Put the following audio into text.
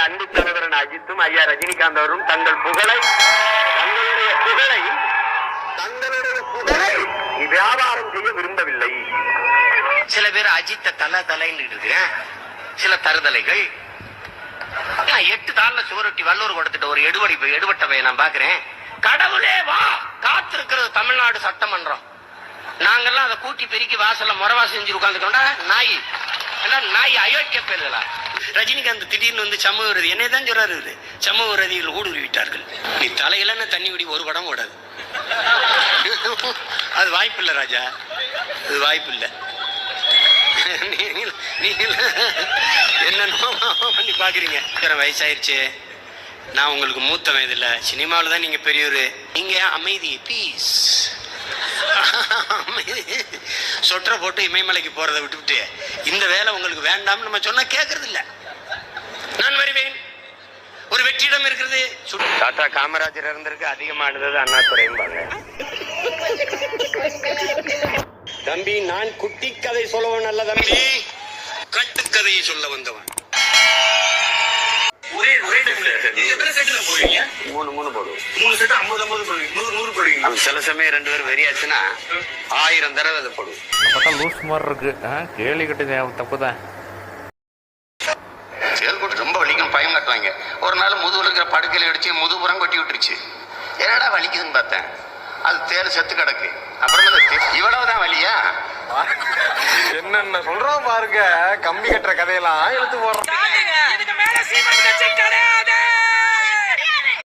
அன்பு சகோதரன் அஜித்தும் ஐயா ரஜினிகாந்த் அவரும் தங்களுடைய புகழை வியாபாரம் செய்ய விரும்பவில்லை. சில பேர் அஜித்த தலைன்னு இருக்கிறேன், சில தருதலைகள் 8 தாள்ல சுவரொட்டி வல்லூர் கொடுத்துட்டு ஒரு எடுபட்டவை நான் பாக்குறேன். கடவுளே வா காத்திருக்கிறது தமிழ்நாடு சட்டமன்றம். நாங்கெல்லாம் அதை கூட்டி பெருக்கி வாசல்ல முறவா செஞ்சு உட்காந்துக்கோண்டா நாய் அயோக்கிய பேர்களா. ரஜினிகாந்த் திடீர்னு வந்து சமூக விரோதி என்னை தான் சொல்றாரு, சமூக விரோதிகள் ஊடுருவி விட்டார்கள். நீ தலையில தண்ணி குடி ஒரு படம் ஓடாது. அது வாய்ப்பு இல்லை ராஜா, அது வாய்ப்பு இல்லை. என்னென்னோ பண்ணி பாக்குறீங்க. வயசாயிருச்சு, நான் உங்களுக்கு மூத்த வயதில்லை, சினிமாவில் தான் நீங்க பெரியவர். நீங்க அமைதி பீஸ் சொற்ற போட்டு இமயமலைக்கு போறதை விட்டுவிட்டு இந்த வேலை உங்களுக்கு வேண்டாம் நம்ம சொன்னா கேட்கறது இல்ல. நான் வருவேன், ஒரு வெற்றிடம் இருக்கிறது. டாடா காமராஜர் இருந்திருக்கு, அதிகமானது அண்ணாதுரைம்பாங்க. தம்பி நான் குட்டி கதை சொல்லவன் அல்ல தம்பி, கட்டுக்கதையை சொல்ல வந்தவன். சில சமயம் 2 பேரும் வெறியாச்சுன்னா 1000 தடவை அதை போடுவோம். லூஸ் மாதிரி இருக்கு, கேள்வி கட்டு தப்புதான். செயல்கூட்டு ரொம்ப வலிக்கும், பயம் கட்டுவாங்க. ஒரு நாள் முதுகுல இருக்கிற படுக்கையில அடிச்சு முதுகுப்புறம் கொட்டி விட்டுருச்சு. என்னடா வலிக்குதுன்னு பார்த்தேன், அது தேல் செத்து கிடக்கு. அப்புறமா இவ்வளவுதான் வலியா? என்னென்ன சொல்றோம் பாருங்க, கம்பி கட்டுற கதையெல்லாம் இழுத்து போடுறோம். இதுக்கு மேல சீமான் கட்சி கிடையாது.